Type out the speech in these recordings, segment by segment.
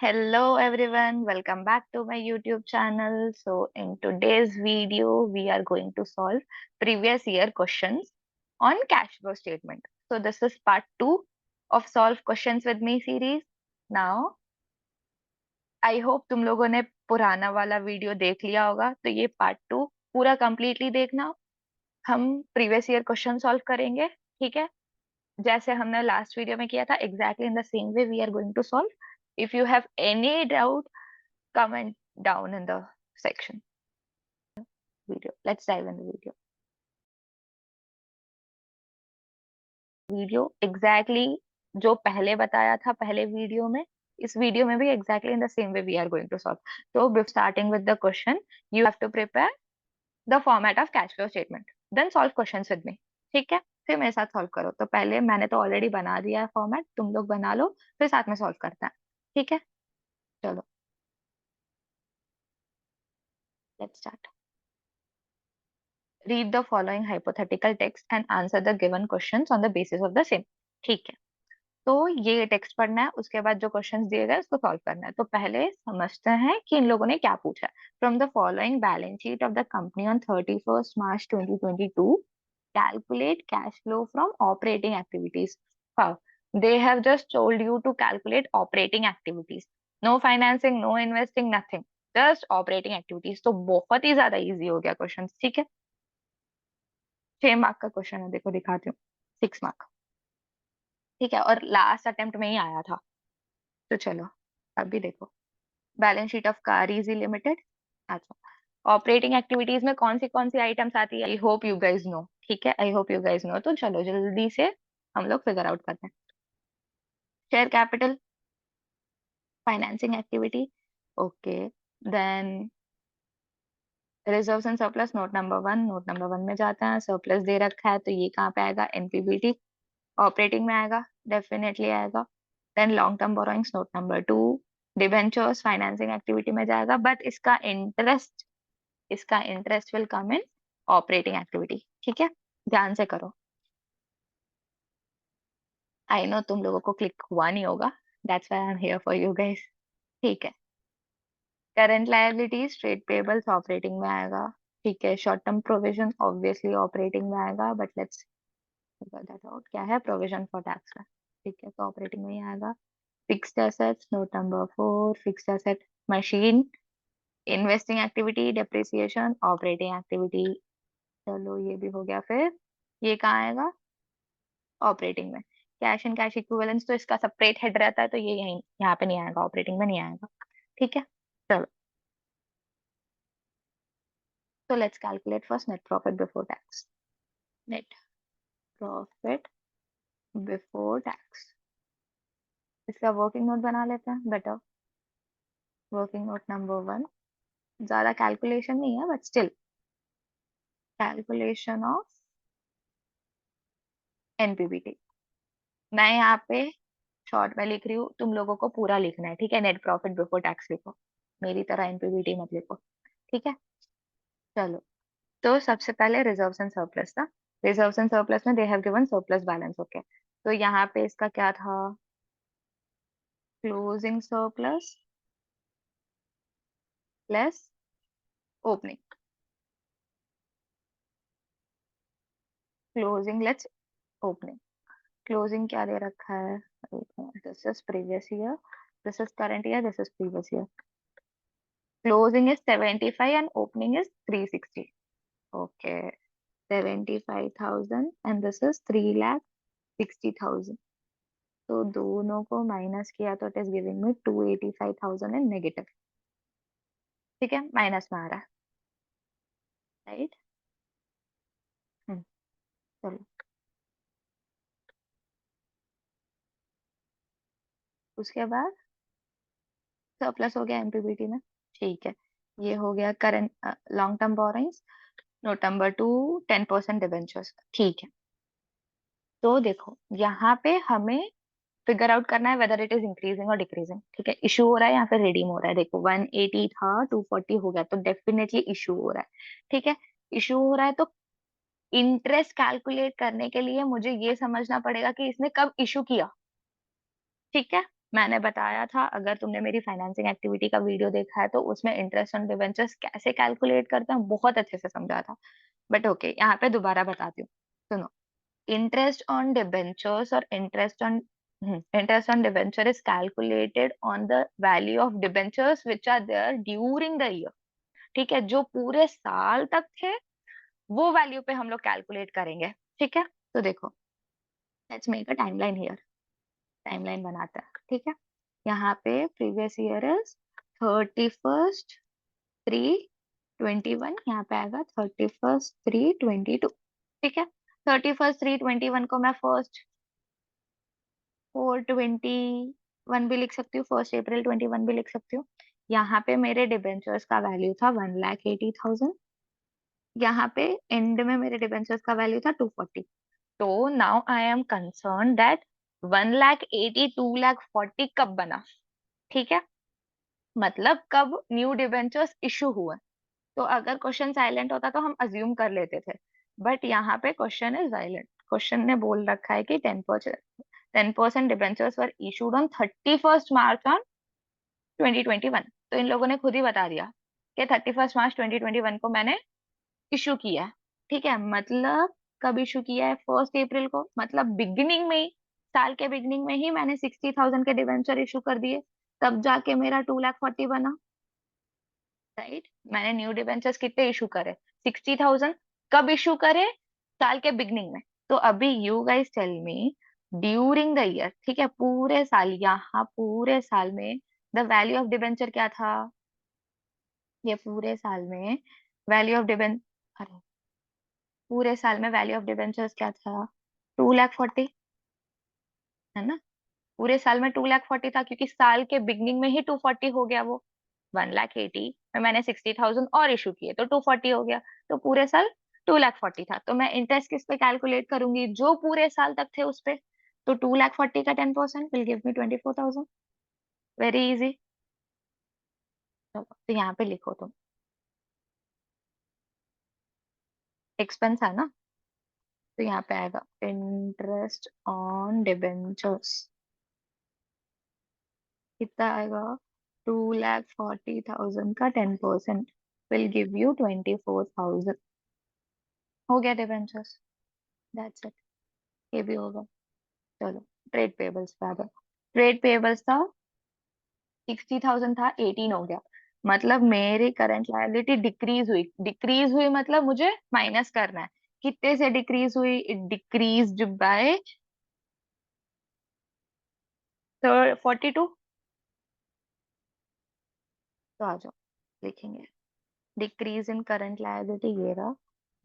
Hello everyone, welcome back to my YouTube channel. So in today's video, we are going to solve previous year questions on cash flow statement. So this is part 2 of Solve Questions with Me series. Now, I hope तुम लोगों ने पुराना वाला video देख लिया होगा, तो ये पार्ट 2 पूरा completely देखना। हम प्रीवियस ईयर क्वेश्चन सॉल्व करेंगे, ठीक है? जैसे हमने लास्ट वीडियो में किया था, exactly in the same way we are going to solve. If you have any doubt, comment down in the section video. Let's dive in the video exactly जो पहले बताया था पहले वीडियो में, इस वीडियो में भी exactly in the same way we are going to solve. So before starting with the question, you have to prepare the format of cash flow statement, then solve questions with me. ठीक है, फिर मेरे साथ solve करो। तो पहले मैंने तो ऑलरेडी बना दिया है फॉर्मेट, तुम लोग बना लो, फिर साथ में सॉल्व करते हैं। ठीक है, चलो let's start. Read the following hypothetical text and answer the given questions on the basis of the same. ठीक है, तो ये टेक्स्ट पढ़ना है, उसके बाद जो क्वेश्चंस दिए गए उसको सॉल्व करना है। तो पहले समझते हैं कि इन लोगों ने क्या पूछा है। From the following balance sheet of the company on 31st March 2022, calculate cash flow from operating activities. Wow, they have just told you to calculate operating activities. No financing, no investing, nothing. Just operating activities. तो बहुत ही ज्यादा easy हो गया question. ठीक है, 6 mark का question है, देखो दिखाती हूँ। 6 मार्क, ठीक है, और लास्ट अटेम्प्ट में ही आया था। तो चलो अभी देखो, balance sheet of Car Easy Limited. अच्छा, ऑपरेटिंग एक्टिविटीज में कौन सी आइटम्स आती है, I hope you guys know. ठीक है, I hope you guys know. तो चलो जल्दी से हम लोग फिगर आउट करते हैं। Share capital, financing activity, okay. Then reserves and surplus, note number one में जाता है। सरप्लस दे रखा है तो ये कहाँ पे आएगा, एनपीबीटी। ऑपरेटिंग में आएगा, डेफिनेटली आएगा। Then long term borrowings, note number 2। Debentures financing activity में जाएगा, बट इसका interest will come in operating activity. ठीक है, ध्यान से करो। आई नो तुम लोगों को क्लिक हुआ नहीं होगा, that's why I am here for you guys. ठीक है, current liabilities, trade payables operating में आएगा। ठीक है, short term provision obviously operating में आएगा, but let's figure that out, क्या है प्रोविजन फॉर टैक्स का। ठीक है, तो ऑपरेटिंग में ही आएगा। Fixed assets, note number 4, fixed asset machine, investing activity, depreciation, operating activity. चलो ये भी हो गया। फिर ये कहाँ आएगा, ऑपरेटिंग में। कैश एंड कैश इक्विवेलेंस तो इसका सेपरेट हेड रहता है, तो ये यहीं यहाँ पे नहीं आएगा, ऑपरेटिंग में नहीं आएगा। ठीक है, चलो तो let's calculate first net profit before tax. Net profit before tax, इसका वर्किंग नोट बना लेते हैं, बेटर। वर्किंग नोट नंबर 1, ज्यादा कैलकुलेशन नहीं है, but still calculation of NPBT. मैं यहाँ पे शॉर्ट में लिख रही हूँ, तुम लोगों को पूरा लिखना है। ठीक है, नेट प्रॉफिट बिफोर टैक्स लिखो, मेरी तरह एनपीबीटी मत लिखो। ठीक है, चलो तो सबसे पहले रिजर्व्स एंड सरप्लस था। रिजर्व्स एंड सरप्लस में they have given surplus balance. Okay, तो यहाँ पे इसका क्या था, closing surplus plus opening. Closing let's opening. Closing क्या दे रखा है, this is previous year, this is current year, this is previous year. Closing is 75 and opening is 360। Okay, 75,000 and this is 3,60,000। तो दोनों को माइनस किया तो it is giving me 285,000 in negative. ठीक है, माइनस में आ रहा है, राइट। चलो उसके बाद सरप्लस हो गया एनपीबीटी में। ठीक है, ये हो गया current long term borrowings, note number 2, 10% debentures. ठीक है, तो देखो यहाँ पे हमें फिगर आउट करना है वेदर इट इज इंक्रीजिंग और डिक्रीजिंग। ठीक है, इशू हो रहा है या फिर रिडीम हो रहा है। देखो 180 था, 240 हो गया, तो डेफिनेटली इशू हो रहा है। ठीक है, इशू हो रहा है तो इंटरेस्ट कैलकुलेट करने के लिए मुझे ये समझना पड़ेगा कि इसने कब इशू किया। ठीक है, मैंने बताया था, अगर तुमने मेरी फाइनेंसिंग एक्टिविटी का वीडियो देखा है तो उसमें इंटरेस्ट ऑन डिबेंचर्स कैसे कैलकुलेट करते हैं बहुत अच्छे से समझा था। बट ओके, यहाँ पे दोबारा बताती हूँ, सुनो। इंटरेस्ट ऑन डिबेंचर्स और interest on debenture is calculated on the value of debentures which are there during the year. ठीक है, जो पूरे साल तक थे वो वैल्यू पे हम लोग कैलकुलेट करेंगे। ठीक है, तो देखो, let's make a timeline here. Timeline बनाते हैं, ठीक है। यहाँ पे प्रीवियस ईयर इज 31/3/21, यहाँ पे आएगा 31/3/22। ठीक है, 31/3/21 को मैं 1/4/21 भी लिख सकती हूँ, 1 April 2021 भी लिख सकती हूँ। यहाँ पे मेरे डिबेंचर्स का वैल्यू था 1,80,000। यहाँ पे एंड में मेरे डिबेंचर्स का वैल्यू था 240। तो now I am concern that 1,80,000 2,40,000 कब बना? ठीक है, मतलब कब न्यू डिबेंचर्स इशू हुए। तो अगर क्वेश्चन साइलेंट होता तो हम अज्यूम कर लेते थे, बट यहाँ पे क्वेश्चन इज साइलेंट। क्वेश्चन ने बोल रखा है कि 10% debentures were issued on 31 March 2021। तो इन लोगों ने खुद ही बता दिया कि 31 March 2021 को मैंने इशू किया है। ठीक है, मतलब कब इशू किया है? 1 April को, मतलब बिगिनिंग में ही, साल के बिगिनिंग में ही मैंने 60,000 के डिबेंचर इशू कर दिए, तब जाके मेरा 2,40,000 बना। राइट, मैंने न्यू डिबेंचर्स कितने इशू करे? 60,000। कब इशू करे? साल के बिगनिंग में। तो अभी you guys tell me, during the year, ठीक है, पूरे साल, यहाँ पूरे साल में द वैल्यू ऑफ डिबेंचर क्या था? ये पूरे साल में वैल्यू ऑफ डिबेंचर, अरे, पूरे साल में वैल्यू ऑफ डिबेंचर्स क्या था? 2,40,000, है ना? पूरे साल में 2,40,000 था, क्योंकि साल के बिगनिंग में ही 240 हो गया वो। 1,80,000 में मैंने 60,000 और इशू किए तो 240 हो गया। तो पूरे साल 2,40,000 था। तो मैं इंटरेस्ट किस पे कैलकुलेट करूंगी? जो पूरे साल तक थे उस पे। तो 2,40,000 का 10% will give me 24,000। Very easy. तो यहाँ पे लिखो तुम, एक्सपेंस है ना, तो यहाँ पे आएगा इंटरेस्ट ऑन डिबेंचर्स। कितना आएगा? 2,40,000 का 10% विल गिव यू 24,000। हो गया डिबेंचर्स, दैट्स इट। ये भी होगा। चलो, ट्रेड पेबल्स पे आ गए। ट्रेड पेबल्स था 60,000, था 18 हो गया। मतलब मेरी करंट लायबिलिटी डिक्रीज हुई। डिक्रीज हुई मतलब मुझे माइनस करना है। कितने से डिक्रीज हुई? It decrease by 42। तो आ जाओ, लिखेंगे डिक्रीज इन करंट लायबिलिटी, ये रहा।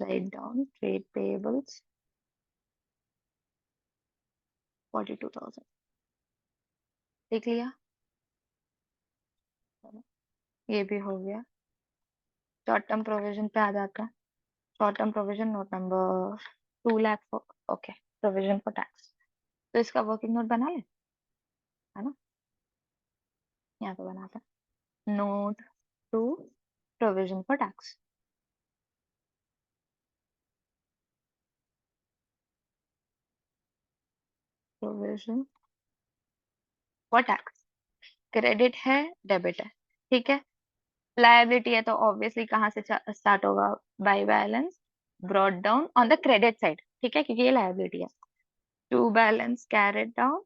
Write down trade payables 42,000। लिख लिया? चलो, ये भी हो गया। शॉर्ट टर्म प्रोविजन पे आ जाता है। Short term provision note number 2,00,000। Okay, provision for tax. तो इसका वर्किंग नोट बना ले, है ना? यहाँ पे बनाता है note two provision for tax. Provision for tax, credit है, डेबिट है, ठीक है। लायबिलिटी है तो ऑब्वियसली कहाँ से स्टार्ट होगा? By balance brought down on the credit side, ठीक है, क्योंकि ये लायबिलिटी है। To balance carried down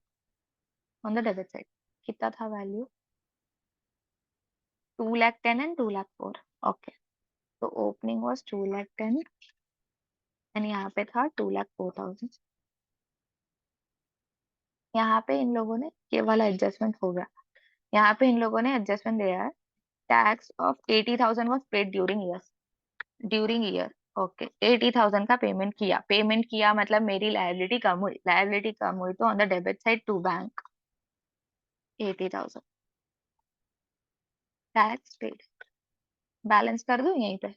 on the debit side. कितना था वैल्यू? 2,10,000 एंड 2,04,000। ओके, तो ओपनिंग वॉज 2,10,000 एंड यहाँ पे था 2,04,000। यहाँ पे इन लोगों ने ये वाला एडजस्टमेंट हो गया। यहाँ पे इन लोगों ने एडजस्टमेंट दिया है। Tax of 80,000 was paid during year. During year, okay, 80,000 का पेमेंट किया। पेमेंट किया मतलब मेरी लायबिलिटी कम हुई। लायबिलिटी कम हुई तो on the debit side to bank 80,000 tax paid. Balance कर दूं यहीं पे?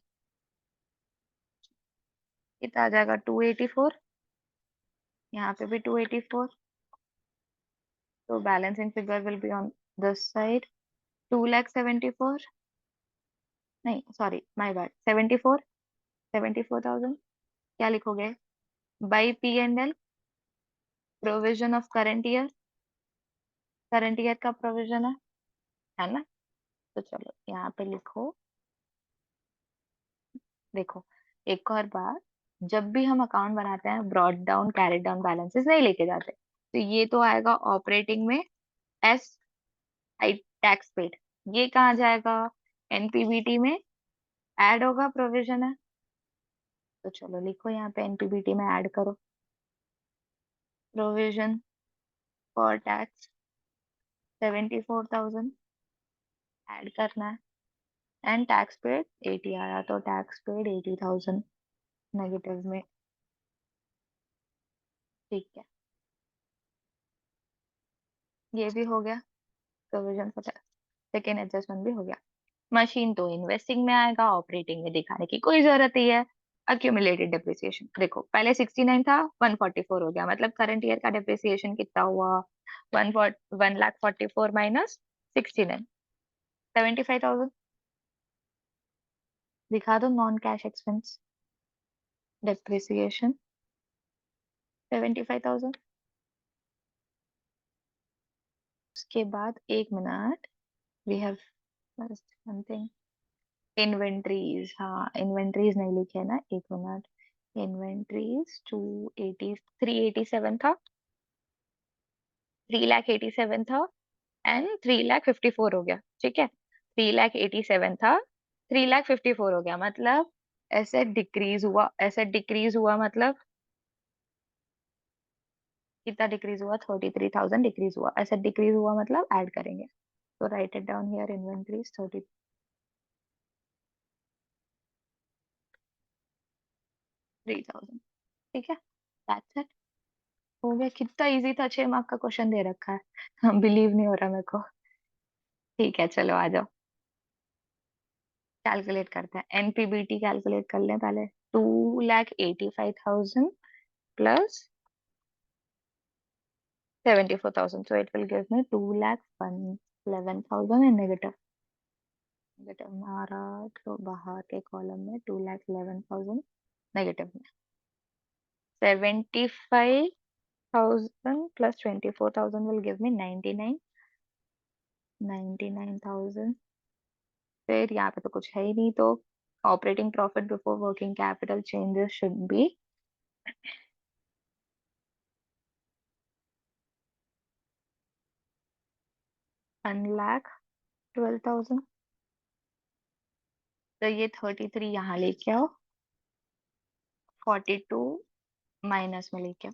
कितना आ जाएगा? 284। यहाँ पे भी 284। तो balancing figure will be on this side 2,74,000। नहीं, सॉरी, माय बैड, 74,000। क्या लिखोगे? By P&L, provision of current year, current year का प्रोविजन है ना? तो चलो यहाँ पे लिखो। देखो, एक और बात, जब भी हम अकाउंट बनाते हैं brought down carry down balances नहीं लेके जाते, तो ये तो आएगा ऑपरेटिंग में एस आई टैक्स पेड। ये कहाँ जाएगा? एनपीबीटी में ऐड होगा, प्रोविजन है। तो चलो लिखो यहाँ पे एनपीबीटी में ऐड करो, प्रोविजन फॉर टैक्स 74,000 ऐड करना है, एंड टैक्स पेड 80 आया, तो टैक्स पेड 80,000 नेगेटिव में। ठीक है, ये भी हो गया, provision for tax, second adjustment भी हो गया। मशीन तो इन्वेस्टिंग में आएगा, ऑपरेटिंग में दिखाने की कोई जरूरत ही है। अक्यूमुलेटेड डिप्रिसिएशन देखो, पहले 69 था, 144 हो गया, मतलब करंट ईयर का डिप्रिसिएशन कितना हुआ? 1,44 माइनस 69, 75,000। दिखा दो नॉन कैश एक्सपेंस, डिप्रिसिएशन 75,000। उसके बाद एक minute, we have something, inventories, हाँ इन्वेंट्रीज नहीं लिखे ना, एक मिनट। इन्वेंट्रीज 387 था, 3,87,000 था, एंड 3,54,000 हो गया। ठीक है, 3,87,000 था, 3,54,000 हो गया, मतलब एसेट डिक्रीज हुआ। एसेट डिक्रीज हुआ मतलब कितना डिक्रीज हुआ? 33,000 डिक्रीज हुआ। एसेट डिक्रीज हुआ मतलब ऐड करेंगे, तो right it down here, inventories 33,000। ठीक है, दैट्स इट, हो गया। कितना इजी था, 6 मार्क का क्वेश्चन दे रखा है। बिलीव नहीं हो रहा मेरे को। ठीक है, चलो आ जाओ, कैलकुलेट करते हैं। एनपीबीटी कैलकुलेट कर लें पहले। 2,85,000 plus 74,000, so it will give me 2,11,000 in negative। Negative में आ रहा, तो बाहर के कॉलम में 2,11,000 नेगेटिव में। 75,000 प्लस 24,000 will give me 99,000। फिर यहाँ पे तो कुछ है ही नहीं, तो operating profit before working capital changes should be 1,12,000। तो ये 33 यहाँ लेके आओ, 42 माइनस में लेके आओ,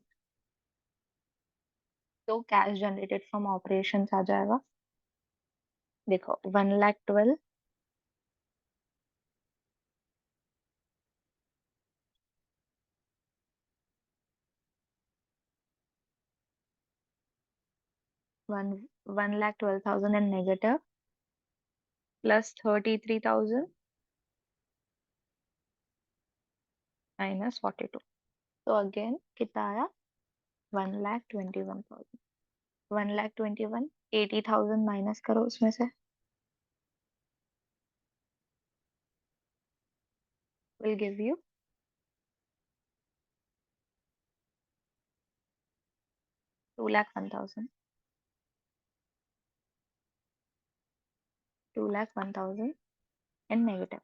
तो कैश जनरेटेड फ्रॉम ऑपरेशन आ जाएगा। देखो 1,12,000 1,12,000 in negative plus 33,000 minus 42, तो अगेन कितना आया? 1,21,000। 1,21,000, 80,000 माइनस करो उसमें से, will give you 2,01,000। 2,01,000 in negative,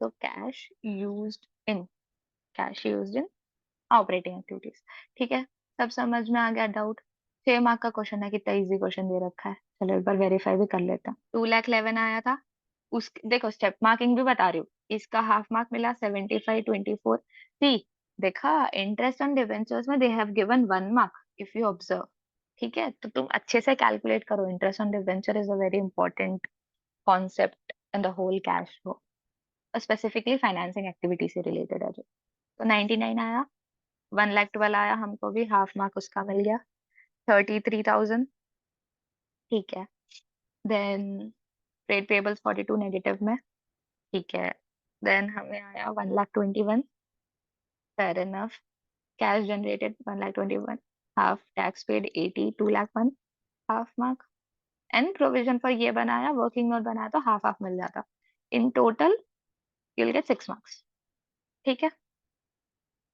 तो cash used in operating activities. ठीक है, सब समझ में आ गया? डाउट? 6 मार्क का क्वेश्चन है, कितना इजी क्वेश्चन दे रखा है। चलो एक बार वेरीफाई भी कर लेते हैं। 2,11,000 आया था, उस देखो स्टेप मार्किंग भी बता रही हूँ, इसका हाफ मार्क मिला 75,24। सी, देखा इंटरेस्ट ऑन डिबेंचर्स में they have given 1 mark if you observe. ठीक है, तो तुम अच्छे से कैलकुलेट करो, interest on debenture is a very important concept in the whole cash flow, specifically financing activity से रिलेटेड है जो। तो 99 आया, 1,12,000 आया, हमको भी हाफ मार्क उसका मिल गया, 33,000। ठीक है, देन ट्रेड पेबल्स 42 नेगेटिव में। ठीक है, देन हमें आया 1,21,000, fair enough. Cash generated 1,21,000, half tax paid 80, 2,01,000, half mark. And provision for ये बनाया, वर्किंग नोट बनाया, तो हाफ हाफ मिल जाता। In total you will get 6 marks. ठीक है,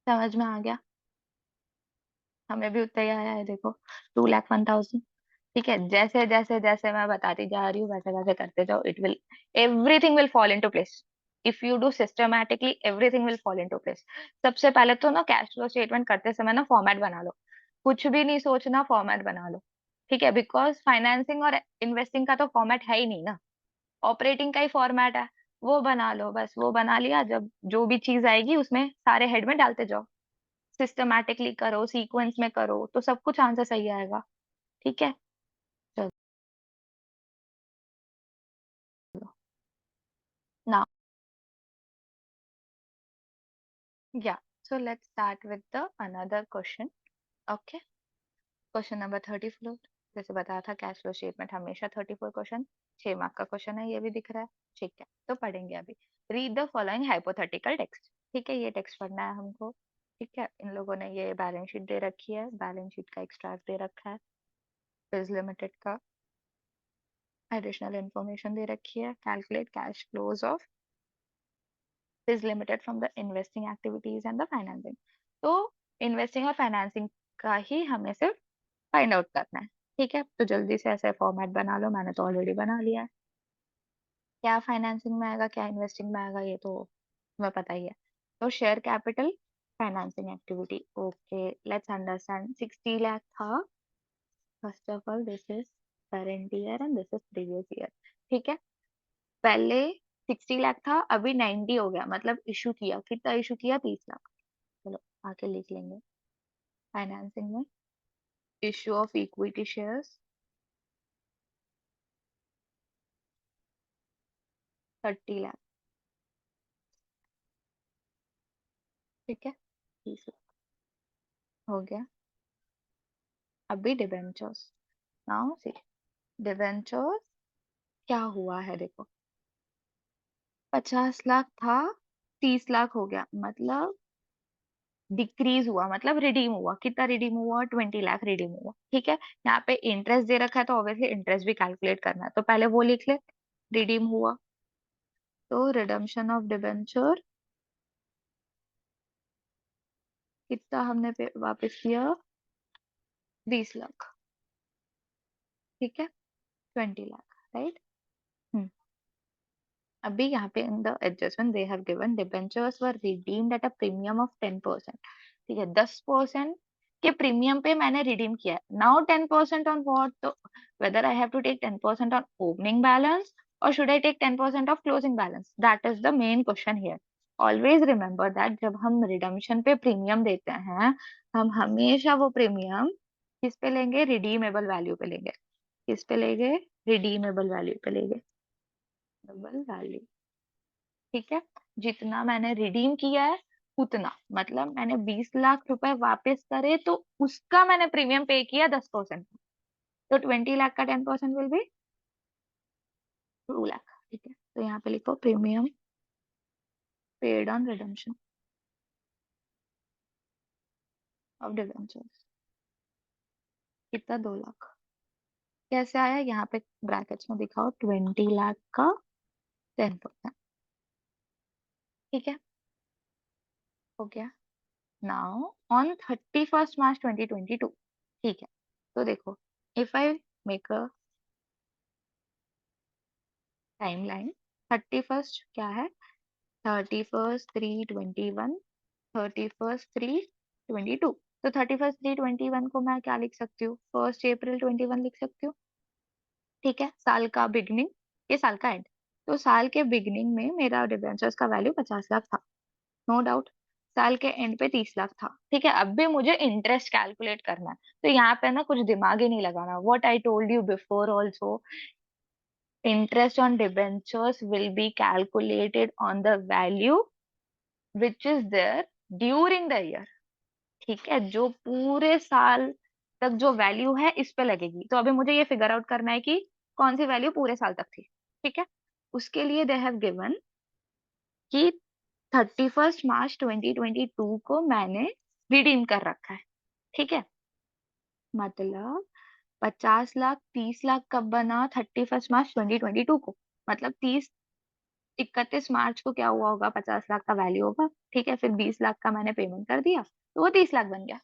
समझ में आ गया? हमें भी उतना ही आया है, देखो 2,01,000 ठीक है, जैसे जैसे जैसे मैं बताती जा रही हूँ वैसे वैसे करते जाओ, it will everything will fall into place. If you do systematically everything will fall into place. सबसे पहले तो ना कैश फ्लो स्टेटमेंट करते समय ना फॉर्मेट बना लो, कुछ भी नहीं सोचना, फॉर्मेट बना लो। ठीक है, बिकॉज फाइनेंसिंग और इन्वेस्टिंग का तो फॉर्मेट है ही नहीं ना, ऑपरेटिंग का ही फॉर्मेट है। वो बना लो, बस वो बना लिया, जब जो भी चीज आएगी उसमें सारे हेड में डालते जाओ, सिस्टमैटिकली करो, सीक्वेंस में करो, तो सब कुछ आंसर सही आएगा। ठीक है, चलो। Now, yeah. So let's start with the another question. Okay. Question number 34। जैसे बताया था कैश फ्लो स्टेटमेंट हमेशा 34 क्वेश्चन, 6 मार्क का क्वेश्चन है, ये भी दिख रहा है। ठीक है, तो पढ़ेंगे अभी। Read the following hypothetical text. ठीक है, ये टेक्स्ट पढ़ना है हमको। ठीक है, इन लोगों ने ये बैलेंस शीट दे रखी है, बैलेंस शीट का एक्सट्रैक्ट दे रखा है, फिज लिमिटेड का एडिशनल इंफॉर्मेशन दे रखी है, calculate cash flows of is limited from the investing activities and the financing। तो इन्वेस्टिंग और फाइनेंसिंग का ही हमें सिर्फ फाइंड आउट करना है। ठीक है, तो जल्दी से ऐसे फॉर्मेट बना लो, मैंने तो ऑलरेडी बना लिया है। क्या फाइनेंसिंग में आएगा, क्या इन्वेस्टिंग में आएगा, ये तो तुम्हें पता ही है। तो share capital financing activity. Okay, let's understand. 60 lakh था। First of all this is current year and this is previous year. ठीक है, पहले 60 लाख था, अभी 90 हो गया, मतलब इशू किया, कितना इशू किया, 30 लाख। चलो आके लिख लेंगे। फाइनेंसिंग में issue of equity shares 30 lakh. ठीक है, 30 लाख हो गया। अभी डिबेंचर्स। नाउ सी, डिबेंचर्स क्या हुआ है देखो, 50 लाख था, 30 लाख हो गया, मतलब डिक्रीज हुआ, मतलब रिडीम हुआ। कितना रिडीम हुआ, 20 लाख रिडीम हुआ। ठीक है, यहाँ पे इंटरेस्ट दे रखा है तो ऑब्वियसली इंटरेस्ट भी कैलकुलेट करना है, तो पहले वो लिख ले, रिडीम हुआ। तो रिडम्पशन ऑफ डिबेंचर कितना हमने वापस किया, 20 लाख। ठीक है, 20 लाख, राइट। अभी यहाँ पे in the adjustment they have given debentures were redeemed at a premium of 10%। ठीक है, 10% के प्रीमियम पे मैंने रिडीम किया है। नाउ 10% ऑन व्हाट, तो whether I have to take 10% on opening balance और should I take 10% off closing balance, that is the main question here. Always remember that जब हम रिडम्पशन पे प्रीमियम देते हैं, हम हमेशा वो प्रीमियम किस पे लेंगे, रिडीमेबल वैल्यू पे लेंगे। किस पे लेंगे, रिडीमेबल वैल्यू पे लेंगे, वैल्यू। ठीक है, जितना मैंने रिडीम किया है उतना, मतलब मैंने 20 लाख रुपए वापस करे तो उसका मैंने प्रीमियम पे किया 10%। तो 20 लाख का 10% विल बी 2 लाख। ठीक है, तो यहाँ पे लिखो premium paid on redemption of debentures, कितना, 2 लाख। कैसे आया, यहाँ पे ब्रैकेट्स में दिखाओ, 20 लाख का 10%। ठीक है, हो गया। नाउ ऑन 31 मार्च 2022। ठीक है, तो देखो, if I make a timeline, 31 क्या है, 31/3/21, 31/3/22। तो 31/3/21 को मैं क्या लिख सकती हूँ, 1 अप्रैल 21 लिख सकती हूँ। ठीक है, साल का बिगनिंग, ये साल का एंड। तो साल के बिगनिंग में मेरा डिबेंचर्स का वैल्यू 50 लाख था, नो डाउट। साल के एंड पे 30 लाख था। ठीक है, अब भी मुझे इंटरेस्ट कैलकुलेट करना है, तो यहाँ पे ना कुछ दिमाग ही नहीं लगाना। What I told you before also, interest on debentures will be calculated on the value which is there during the year। ठीक है, जो पूरे साल तक जो वैल्यू है इस पे लगेगी। तो अभी मुझे ये फिगर आउट करना है कि कौन सी वैल्यू पूरे साल तक थी। ठीक है, उसके लिए दे हैव गिवन कि 31 मार्च 2022 को मैंने रिडीम कर रखा है। ठीक है, मतलब 50 लाख 30 लाख कब बना, 31 मार्च 2022 को, मतलब 31 मार्च को क्या हुआ होगा, 50 लाख का वैल्यू होगा। ठीक है, फिर 20 लाख का मैंने पेमेंट कर दिया, तो वो 30 लाख बन गया।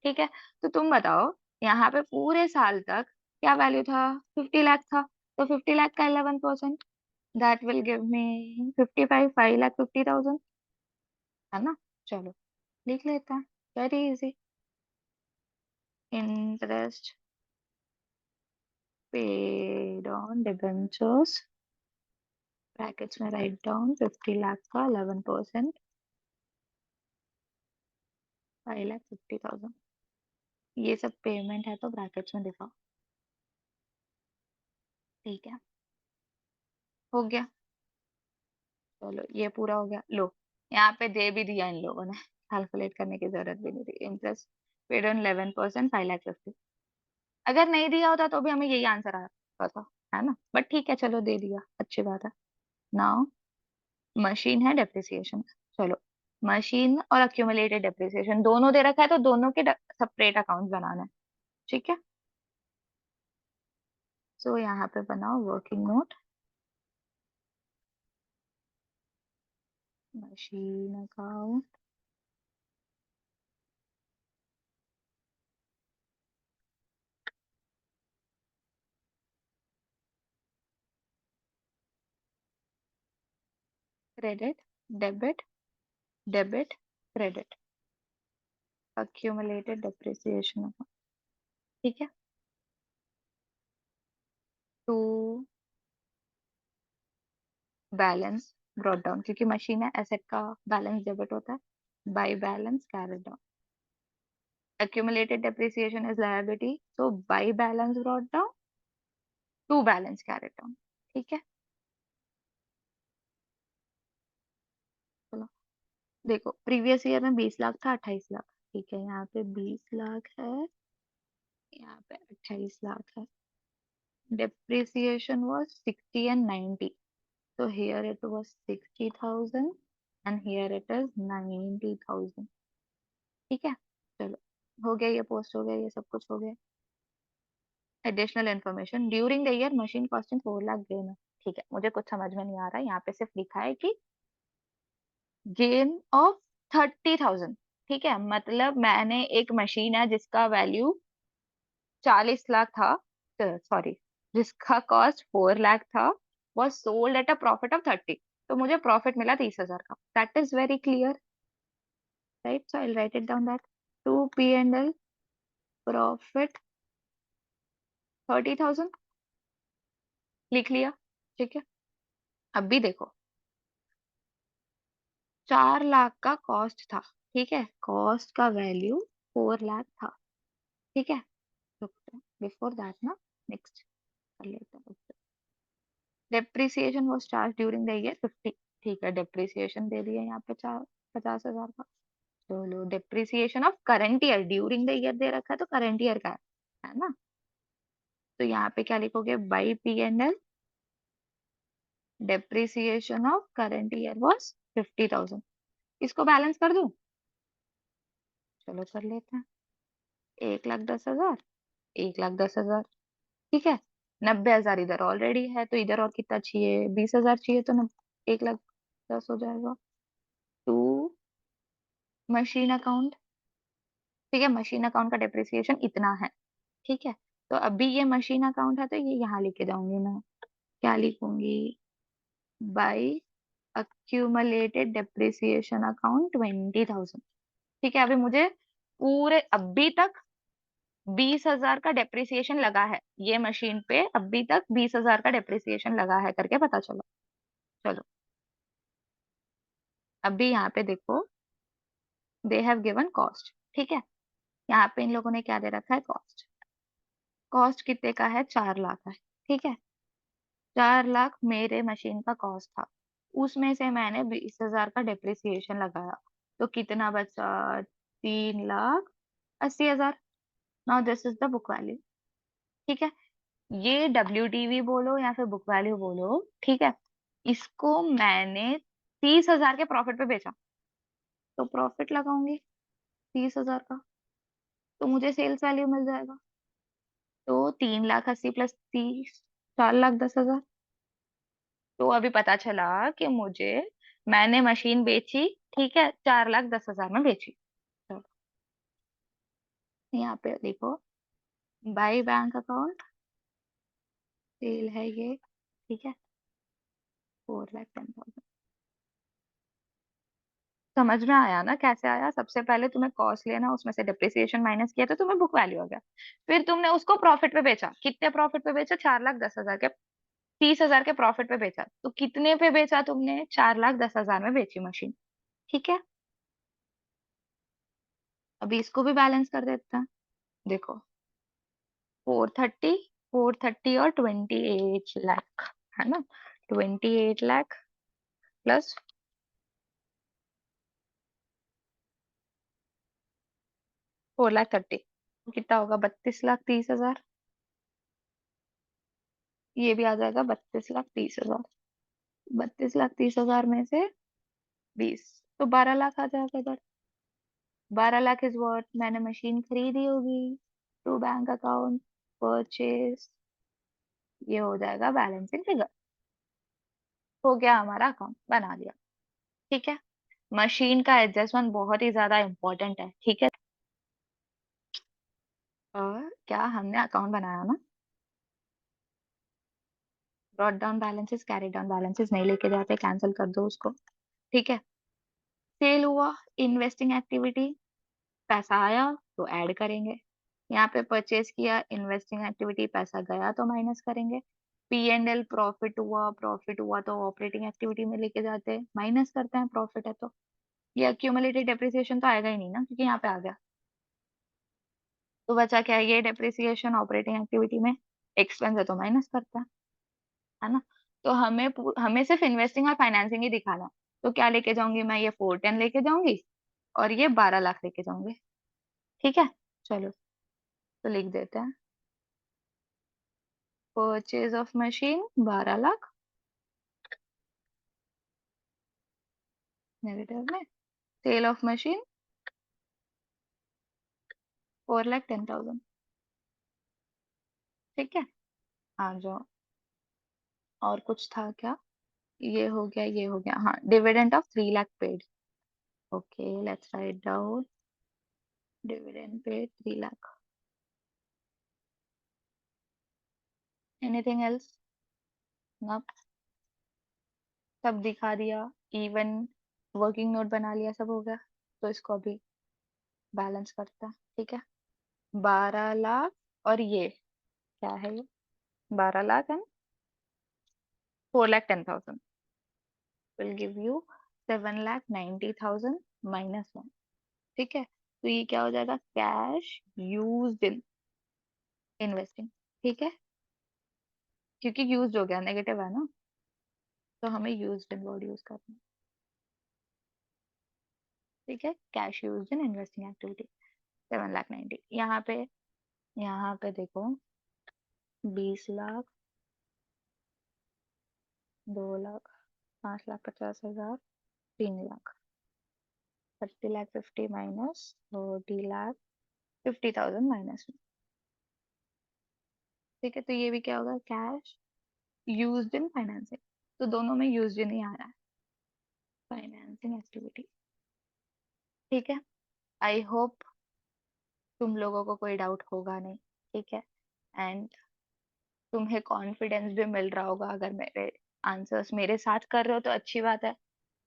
ठीक है, तो तुम बताओ यहाँ पे पूरे साल तक क्या वैल्यू था, 50 लाख था, तो 50 लाख का 11%, दैट विल गिव मी 55, 5,50,000, है ना। चलो लिख लेते हैं, very easy. Interest paid on debentures, brackets में राइट डाउन 50 लाख का 11%, 5,50,000, ये सब पेमेंट है तो ब्रैकेट्स में दिखाओ। ठीक है, हो गया। चलो ये पूरा हो गया, लो यहाँ पे दे भी दिया इन लोगों ने, कैलकुलेट करने की जरूरत भी नहीं थी। Interest paid on 11%, 5,50,000। अगर नहीं दिया होता तो भी हमें यही आंसर आता था, है ना, बट ठीक है चलो दे दिया, अच्छी बात है। नाउ मशीन है, डेप्रिसिएशन। चलो मशीन और अक्यूमुलेटेड डेप्रिसिएशन दोनों दे रखा है, तो दोनों के सेपरेट अकाउंट बनाना है, ठीक है। सो यहाँ पे बनाओ working note, machine account, credit, debit, debit, credit, accumulated depreciation account, ठीक है। टू बैलेंस ब्रॉट डाउन, क्योंकि मशीन है, एसेट का बैलेंस डेबिट होता है, by balance carried down. Accumulated depreciation is liability, so by balance brought down to balance carried down, ठीक है। चलो देखो, प्रीवियस ईयर में 20 लाख था, 28 लाख, ठीक है, यहाँ पे 20 लाख है, यहाँ पे 28 लाख है। Depreciation was 60 and 90, so here it was 60,000 and here it is 90,000, ठीक है। चलो हो गया, ये पोस्ट हो गया, ये सब कुछ हो गया। Additional information, during the year machine costing 4 lakh gain, ठीक है, मुझे कुछ समझ में नहीं आ रहा है, यहाँ पे सिर्फ लिखा है कि गेन ऑफ 30,000, ठीक है, मतलब मैंने एक मशीन है जिसका वैल्यू 40 लाख था, सॉरी, जिसका कॉस्ट 4 लाख था, was sold at a profit of 30, तो मुझे प्रॉफिट मिला 30,000 का, that is very clear, right. So I write it down that to P and L profit 30,000, लिख लिया, ठीक है। अब भी देखो, 4 लाख का कॉस्ट था, ठीक है, कॉस्ट का वैल्यू 4 लाख था, ठीक है। बिफोर दैट ना, नेक्स्ट कर लेते हैं। Depreciation was charge during the year 50, ठीक है, डेप्रिसिएशन दे दिया यहाँ पे 50,000 का। चलो depreciation of current year, during the year दे रखा है तो करंट ईयर का है ना, तो यहाँ पे क्या लिखोगे, by P and L depreciation of current year was 50,000, इसको बैलेंस कर दूं, चलो कर लेते हैं। 1,10,000, 1,10,000, ठीक है। 90,000 इधर ऑलरेडी है, तो इधर और कितना चाहिए, 20,000 चाहिए, तो 1,10,000 हो जाएगा। टू मशीन अकाउंट, ठीक है, मशीन अकाउंट का डेप्रिसिएशन इतना है, ठीक है। तो अभी ये मशीन अकाउंट है तो ये यहाँ लेके जाऊंगी मैं, क्या लिखूंगी, बाई अक्यूमलेटेड डेप्रिसिएशन अकाउंट 20,000, ठीक है। अभी मुझे पूरे अभी तक 20,000 का डेप्रिसिएशन लगा है, ये मशीन पे अभी तक 20,000 का डेप्रिसिएशन लगा है करके पता चला। चलो अभी यहाँ पे देखो, दे हैव गिवन कॉस्ट, ठीक है, यहाँ पे इन लोगों ने क्या दे रखा है, कॉस्ट। कॉस्ट कितने का है, 4 लाख है, ठीक है। 4 लाख मेरे मशीन का कॉस्ट था, उसमें से मैंने 20,000 का डेप्रिसिएशन लगाया, तो कितना बचा, 3,80,000। Now this is the book value, ठीक है। ये WDV बोलो या फिर बुक वैल्यू बोलो, ठीक है, इसको मैंने 30,000 के प्रॉफिट पे बेचा, तो प्रॉफिट लगाऊंगी 30,000 का, तो मुझे सेल्स वैल्यू मिल जाएगा, तो 3,80,000 प्लस 30, 4,10,000। तो अभी पता चला कि मुझे, मैंने मशीन बेची, ठीक है, 4,10,000 में बेची। तो यहाँ पे देखो, बाई बैंक अकाउंट सेल है ये, ठीक है, 4,10,000। समझ में आया ना कैसे आया? सबसे पहले तुम्हें कॉस्ट लेना, उसमें से डिप्रिसिएशन माइनस किया तो तुम्हें बुक वैल्यू आ गया। फिर तुमने उसको प्रॉफिट पे बेचा। कितने प्रॉफिट पे बेचा? 4,10,000 के, 30,000 के प्रॉफिट पे बेचा। तो कितने पे बेचा तुमने? 4,10,000 में बेची मशीन। ठीक है, अभी इसको भी बैलेंस कर देते हैं। देखो, 430, 430 और 28 लाख, है ना? 28 लाख प्लस 4,30,000, कितना होगा? 32,30,000। ये भी आ जाएगा 32,30,000। 32,30,000 में से 20, तो 12 लाख आ जाएगा इधर। 12 लाख इज व्हाट मैंने मशीन खरीदी होगी। टू बैंक अकाउंट परचेज, ये हो जाएगा बैलेंसिंग फिगर। हो गया, हमारा अकाउंट बना दिया। ठीक है, मशीन का एडजस्टमेंट बहुत ही ज्यादा इंपॉर्टेंट है। ठीक है, और क्या हमने अकाउंट बनाया ना? Brought down balances, carry down balances नहीं लेके जाते, कैंसिल कर दो उसको। ठीक है, सेल हुआ, इन्वेस्टिंग एक्टिविटी, पैसा आया तो ऐड करेंगे। यहाँ पे परचेज किया, इन्वेस्टिंग एक्टिविटी, पैसा गया तो माइनस करेंगे। P&L, प्रॉफिट हुआ तो ऑपरेटिंग एक्टिविटी में लेके जाते हैं, माइनस करते हैं, प्रॉफिट है तो। ये एक्यूमुलेटेड डेप्रिसिएशन तो आएगा ही नहीं ना, क्योंकि यहाँ पे आ गया। तो बचा क्या? ये डेप्रिसिएशन ऑपरेटिंग एक्टिविटी में एक्सपेंस है तो माइनस करता है ना? तो हमें सिर्फ इन्वेस्टिंग और फाइनेंसिंग ही दिखाना है। तो क्या लेके जाऊंगी मैं? ये 410 लेके जाऊंगी और ये 12 लाख लेके जाऊंगी। ठीक है, चलो तो लिख देते हैं। Purchase of machine 12 lakh, negative में। Sale of machine 4,10,000। ठीक है, आ जाओ। और कुछ था क्या? ये हो गया, ये हो गया। हाँ, dividend of 3 lakh paid. Okay, let's write down. Dividend paid 3 lakh. Anything else? ना, सब दिखा दिया। इवन वर्किंग नोट बना लिया, सब हो गया। तो इसको अभी बैलेंस करता है। ठीक है, 12 लाख, और ये क्या है? ये 12 lakh and 4,10,000 will give you 7,90,000 -1। ठीक है, तो ये क्या हो जाएगा? Cash used in investing. ठीक है, क्योंकि यूज्ड हो गया, नेगेटिव है ना, तो हमें यूज्ड इन वर्ड यूज करना है। ठीक है, cash used in investing activity 7,90,000। यहाँ पे देखो, 20 लाख, 2 लाख, 5,50,000, 3 लाख, 30 लाख 50 माइनस 40 लाख 50,000 -1। ठीक है, तो ये भी क्या होगा? Cash used in financing. तो दोनों में यूज्ड इन ही आ रहा है, फाइनेंसिंग एक्टिविटी। ठीक है, आई होप तुम लोगों को कोई डाउट होगा नहीं। ठीक है, एंड तुम्हें कॉन्फिडेंस भी मिल रहा होगा। अगर मेरे आंसर्स मेरे साथ कर रहे हो तो अच्छी बात है,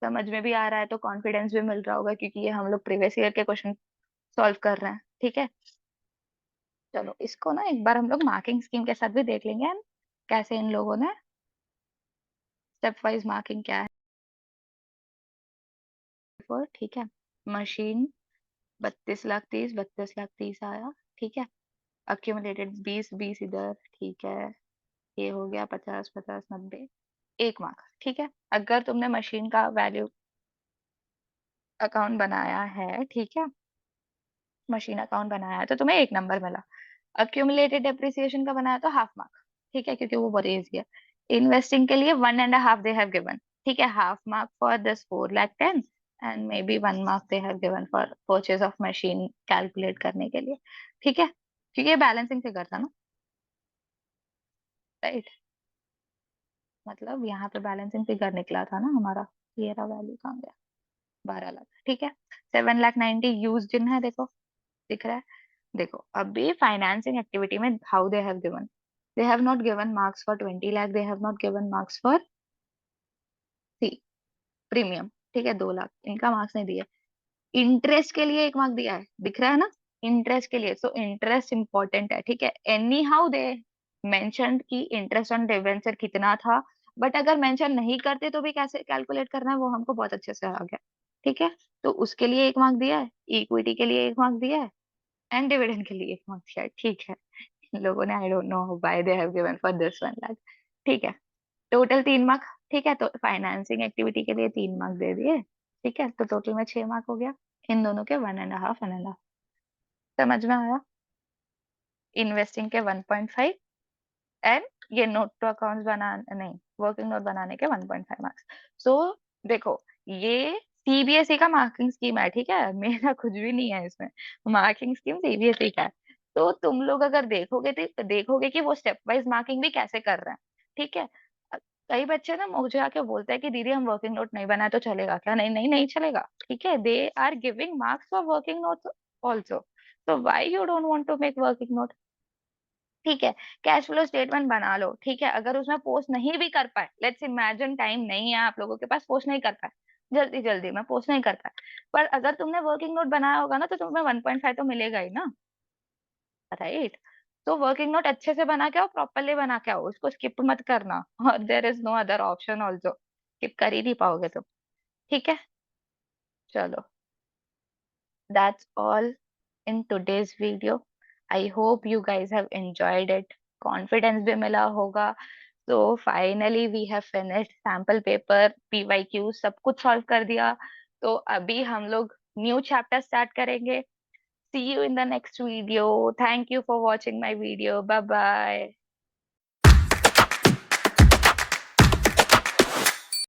समझ में भी आ रहा है तो कॉन्फिडेंस भी मिल रहा होगा, क्योंकि ये हम लोग प्रीवियस ईयर के क्वेश्चन सॉल्व कर रहे हैं। ठीक है, चलो इसको ना एक बार हम लोग मार्किंग स्कीम के साथ भी देख लेंगे and कैसे इन लोगों ने स्टेप वाइज मार्किंग क्या है। ठीक है, मशीन 32,30,000, 32,30,000 आया। ठीक है, अक्यूमुलेटेड 20,20 इधर। ठीक है, ये हो गया 50, 50, 90, 1 मार्क। ठीक है, अगर तुमने मशीन का वैल्यू अकाउंट बनाया है, ठीक है, मशीन अकाउंट बनाया है तो तुम्हें 1 नंबर मिला। अक्यूमुलेटेड डेप्रिसिएशन का बनाया तो हाफ मार्क। ठीक है, क्योंकि वो बहुत इजी है। इन्वेस्टिंग के लिए 1.5 दे हैव गिवन। ठीक है, half mark for this 4,10,000 and may be 1 mark they have given for purchase of machine calculate करने के लिए। ठीक है, क्योंकि ये बैलेंसिंग फिगर था ना, राइट? मतलब यहाँ पे बैलेंसिंग फिगर निकला था ना हमारा। ये रहा, वैल्यू कहाँ गया? 12 लाख। ठीक है, 7,90,000 यूज्ड इन है, देखो दिख रहा है। देखो अभी फाइनेंसिंग एक्टिविटी में how they have given, They have not given marks for 20 lakh, they have not given marks for सी प्रीमियम, ठीक है, 2 लाख, इनका मार्क्स नहीं दिया। इंटरेस्ट के लिए 1 मार्क दिया है, दिख रहा है ना, इंटरेस्ट के लिए, सो इंटरेस्ट इंपॉर्टेंट है, ठीक है। एनी हाउ दे मेंशन कि इंटरेस्ट ऑन डिवेंचर कितना था, बट अगर मेंशन नहीं करते तो भी कैसे कैलकुलेट करना है वो हमको बहुत अच्छे से आ गया, ठीक है। तो उसके लिए 1 मार्क दिया है, इक्विटी के लिए 1 मार्क दिया है, एंड डिविडेंड के लिए 1 मार्क दिया है, ठीक है। इन लोगों ने I don't know why they have given for this 1 lakh, ठीक है। टोटल 3 मार्क, ठीक है, तो फाइनेंसिंग एक्टिविटी के लिए 3 मार्क दे दिए, ठीक है, तो टोटल में 6 मार्क हो गया। इन दोनों के 1.5 1.5, समझ में आया। इन्वेस्टिंग के 1.5, एंड ये नोट टू अकाउंट्स बना नहीं, वर्किंग नोट बनाने के 1.5 मार्क्स। सो देखो, ये सीबीएसई का मार्किंग स्कीम है, ठीक है, मेरा कुछ भी नहीं है इसमें, मार्किंग स्कीम सीबीएसई का है। तो तुम लोग अगर देखोगे तो देखोगे कि वो स्टेप वाइज मार्किंग भी कैसे कर रहे हैं, ठीक है। कई बच्चे ना मुझे आके बोलते हैं कि दीदी हम वर्किंग नोट नहीं बनाए तो चलेगा क्या? नहीं नहीं नहीं चलेगा, ठीक है। They are giving marks for working note also, so why you don't want to make working note, ठीक है। कैश फ्लो स्टेटमेंट बना लो, ठीक है, अगर उसमें पोस्ट नहीं भी कर पाए, लेट्स इमेजिन टाइम नहीं है आप लोगों के पास, पोस्ट नहीं कर पाए, जल्दी जल्दी में पोस्ट नहीं कर पाए, पर अगर तुमने वर्किंग नोट बनाया होगा ना तो तुम्हें 1.5 तो मिलेगा ही ना, राइट। तो वर्किंग नोट अच्छे से बना के आओ, प्रॉपरली बना के आओ, उसको स्किप मत करना, और there is no other option also, skip कर ही नहीं पाओगे तुम, ठीक है। चलो, that's all in today's video. I hope you guys have enjoyed it. Confidence भी मिला होगा। So finally we have finished sample paper, PYQ सब कुछ solve कर दिया। तो अभी हम लोग new chapter start करेंगे। See you in the next video. Thank you for watching my video. Bye bye.